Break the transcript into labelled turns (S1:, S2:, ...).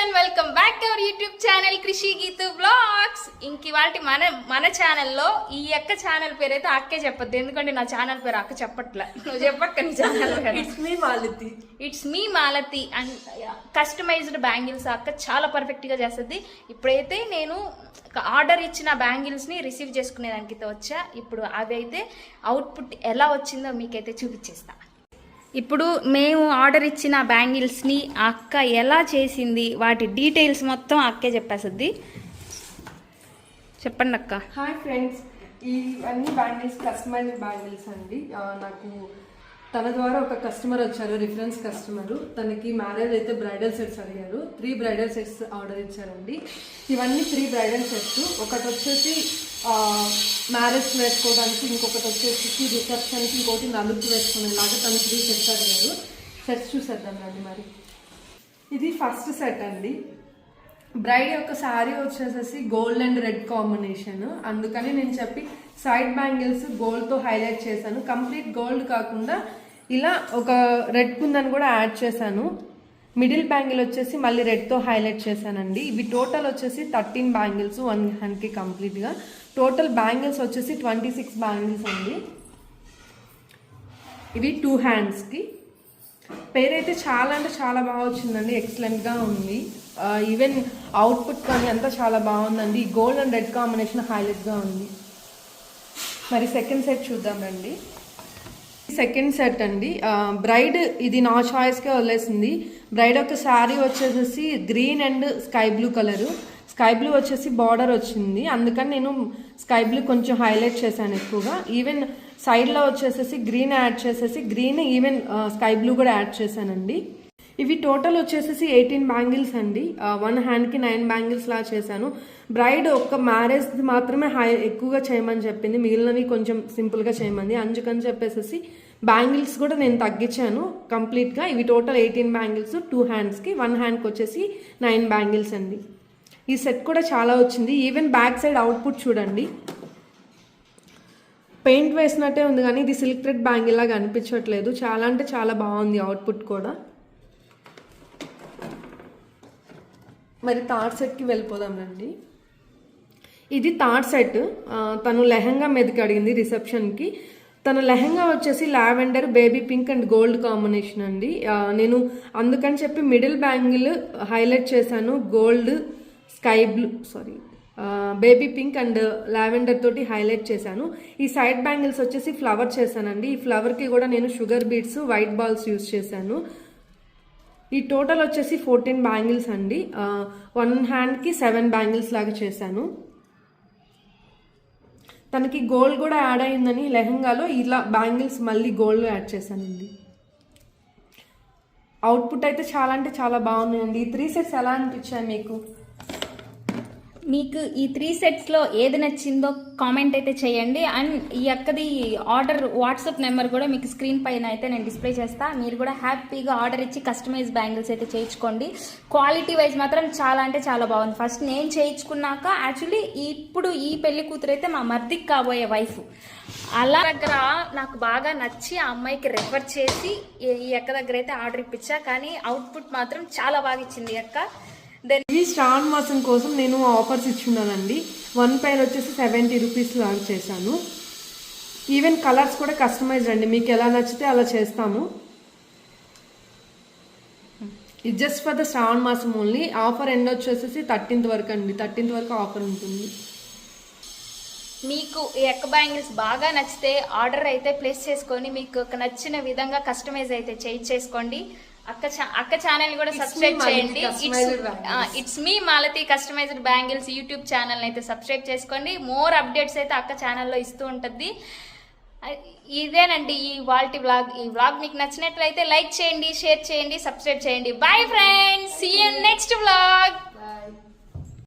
S1: everyone, welcome back to our YouTube channel Krishi Geetu Vlogs. ఇంకివాల్టి మన ఛానల్లో ఈ అక్క ఛానల్ పేరు అయితే అక్కే చెప్పొద్దు, ఎందుకంటే నా ఛానల్ పేరు అక్క చెప్పట్లే. నువ్వు చెప్పక్క నీ ఛానల్ పేరు. It's me Malathi and customized bangles అక్క చాలా పర్ఫెక్ట్ గా చేస్తుంది. ఇప్పుడైతే నేను ఆర్డర్ ఇచ్చిన బ్యాంగిల్స్ ని రిసీవ్ చేసుకునేదానికి వచ్చా. ఇప్పుడు అవి అయితే అవుట్పుట్ ఎలా వచ్చిందో మీకైతే చూపించేస్తా. ఇప్పుడు మేము ఆర్డర్ ఇచ్చిన బ్యాంగిల్స్ని అక్క ఎలా చేసింది, వాటి డీటెయిల్స్ మొత్తం అక్కే చెప్పేస్తుంది. చెప్పండి అక్క.
S2: హాయ్ ఫ్రెండ్స్, ఇవన్నీ బ్యాంగిల్స్ కస్టమైజ్డ్ బ్యాంగిల్స్ అండి. నాకు తన ద్వారా ఒక కస్టమర్ వచ్చారు, రిఫరెన్స్ కస్టమర్. తనకి మ్యారేజ్ అయితే బ్రైడల్ సెట్స్ అడిగారు. 3 బ్రైడల్ సెట్స్ ఆర్డర్ ఇచ్చారండి. ఇవన్నీ 3 బ్రైడల్ సెట్స్. ఒకటి వచ్చేసి మ్యారేజ్ వేసుకోవడానికి, ఇంకొకటి వచ్చేసి రిసెప్షన్కి, ఇంకోటి నలుగురు వేసుకునేలాగా తను 3 సెట్స్ అడిగారు. సెట్స్ చూసేద్దాం రండి. మరి ఇది ఫస్ట్ సెట్ అండి. బ్రైడ్ యొక్క శారీ వచ్చేసేసి గోల్డ్ అండ్ రెడ్ కాంబినేషన్, అందుకని నేను చెప్పి సైడ్ బ్యాంగిల్స్ గోల్డ్తో హైలైట్ చేశాను. కంప్లీట్ గోల్డ్ కాకుండా ఇలా ఒక రెడ్ కుందని కూడా యాడ్ చేశాను. మిడిల్ బ్యాంగిల్ వచ్చేసి మళ్ళీ రెడ్తో హైలైట్ చేశానండి. ఇవి టోటల్ వచ్చేసి 13 బ్యాంగిల్స్ 1 హ్యాండ్కి కంప్లీట్గా. టోటల్ బ్యాంగిల్స్ వచ్చేసి 26 బ్యాంగిల్స్ అండి. ఇవి 2 హ్యాండ్స్కి. పేరైతే చాలా అంటే చాలా బాగా వచ్చిందండి, ఎక్సలెంట్గా ఉంది. ఈవెన్ అవుట్పుట్ కానీ అంతా చాలా బాగుందండి. గోల్డ్ అండ్ రెడ్ కాంబినేషన్ హైలైట్గా ఉంది. మరి సెకండ్ సెట్ చూద్దాం రండి. సెకండ్ సెట్ అండి. బ్రైడ్ ఇది నా చాయిస్కే వదిలేసింది. బ్రైడ్ యొక్క శారీ వచ్చేసి green and sky blue colour. Sky blue వచ్చేసి బార్డర్ వచ్చింది, అందుకని నేను స్కై బ్లూ కొంచెం హైలైట్ చేశాను ఎక్కువగా. ఈవెన్ సైడ్లో వచ్చేసేసి గ్రీన్ యాడ్ చేసేసి గ్రీన్ ఈవెన్ స్కై బ్లూ కూడా యాడ్ చేశానండి. ఇవి టోటల్ వచ్చేసేసి 18 బ్యాంగిల్స్ అండి. 1 హ్యాండ్కి 9 బ్యాంగిల్స్ లా చేశాను. బ్రైడ్ ఒక్క మ్యారేజ్ మాత్రమే ఎక్కువగా చేయమని చెప్పింది, మిగిలినవి కొంచెం సింపుల్గా చేయమంది. అందుకని చెప్పేసి బ్యాంగిల్స్ కూడా నేను తగ్గించాను కంప్లీట్గా. ఇవి టోటల్ 18 బ్యాంగిల్స్ 2 హ్యాండ్స్కి. 1 హ్యాండ్కి వచ్చేసి 9 బ్యాంగిల్స్ అండి. ఈ సెట్ కూడా చాలా వచ్చింది. ఈవెన్ బ్యాక్ సైడ్ అవుట్పుట్ చూడండి, పెయింట్ వేసినట్టే ఉంది కానీ ఇది సిల్క్ థ్రెడ్ బ్యాంగిల్ లాగా అనిపించట్లేదు. చాలా అంటే చాలా బాగుంది అవుట్పుట్ కూడా. మరి థర్డ్ సెట్కి వెళ్ళిపోదాం రండి. ఇది థర్డ్ సెట్. తను లెహంగా మీదకి అడిగింది రిసెప్షన్కి. తన లెహంగా వచ్చేసి lavender, baby pink and gold combination అండి. నేను అందుకని చెప్పి మిడిల్ బ్యాంగిల్ హైలైట్ చేశాను, gold, sky blue baby pink and lavender తోటి హైలైట్ చేశాను. ఈ సైడ్ బ్యాంగిల్స్ వచ్చేసి ఫ్లవర్ చేశానండి. ఈ ఫ్లవర్కి కూడా నేను sugar beads, white balls use చేశాను. ఈ టోటల్ వచ్చేసి 14 బ్యాంగిల్స్ అండి. 1 హ్యాండ్కి 7 బ్యాంగిల్స్ లాగా చేశాను. తనకి గోల్డ్ కూడా యాడ్ అయిందని లెహంగాలో ఇలా బ్యాంగిల్స్ మళ్ళీ గోల్డ్ యాడ్ చేశానండి. అవుట్పుట్ అయితే చాలా అంటే చాలా బాగున్నాయండి. ఈ 3 సెట్స్ ఎలా అనిపించాయి
S1: మీకు ఈ 3 సెట్స్లో ఏది నచ్చిందో కామెంట్ అయితే చేయండి. అండ్ ఈ అక్కది ఆర్డర్ వాట్సాప్ నెంబర్ కూడా మీకు స్క్రీన్ పైన అయితే నేను డిస్ప్లే చేస్తా. మీరు కూడా హ్యాపీగా ఆర్డర్ ఇచ్చి కస్టమైజ్ బ్యాంగిల్స్ అయితే చేయించుకోండి. క్వాలిటీ వైజ్ మాత్రం చాలా అంటే చాలా బాగుంది. ఫస్ట్ నేను చేయించుకున్నాక యాక్చువల్లీ ఇప్పుడు ఈ పెళ్లి కూతురు అయితే మా మర్దికి కాబోయే వైఫ్. అలా దగ్గర నాకు బాగా నచ్చి ఆ అమ్మాయికి రెఫర్ చేసి ఈ అక్క దగ్గర అయితే ఆర్డర్ ఇప్పించా. కానీ అవుట్పుట్ మాత్రం చాలా బాగా ఇచ్చింది ఈ అక్క.
S2: ఇవి శ్రావణ మాసం కోసం నేను ఆఫర్స్ ఇచ్చున్నానండి. 1 పైర్ వచ్చేసి 70 రూపీస్ లాగా చేశాను. ఈవెన్ కలర్స్ కూడా కస్టమైజ్డ్ అండి, మీకు ఎలా నచ్చితే అలా చేస్తాము. ఇది జస్ట్ ఫర్ ద శ్రావణ మాసం ఓన్లీ. ఆఫర్ ఎండ్ వచ్చేసి 13th వరకు అండి. 13th వరకు ఆఫర్ ఉంటుంది.
S1: మీకు ఈ ఎక్క బ్యాంగిల్స్ బాగా నచ్చితే ఆర్డర్ అయితే ప్లేస్ చేసుకొని మీకు నచ్చిన విధంగా కస్టమైజ్ అయితే చేసుకోండి. అక్క ఛానల్ కూడా సబ్స్క్రైబ్ చేయండి. It's me Malathi customized bangles YouTube channel అయితే సబ్స్క్రైబ్ చేసుకోండి. మోర్ అప్డేట్స్ అయితే అక్క ఛానల్లో ఇస్తూ ఉంటుంది. ఇదేనండి ఈ వాల్టి వ్లాగ్. ఈ వ్లాగ్ మీకు నచ్చినట్లయితే లైక్ చేయండి, షేర్ చేయండి, సబ్స్క్రైబ్ చేయండి. Bye friends, see you next vlog.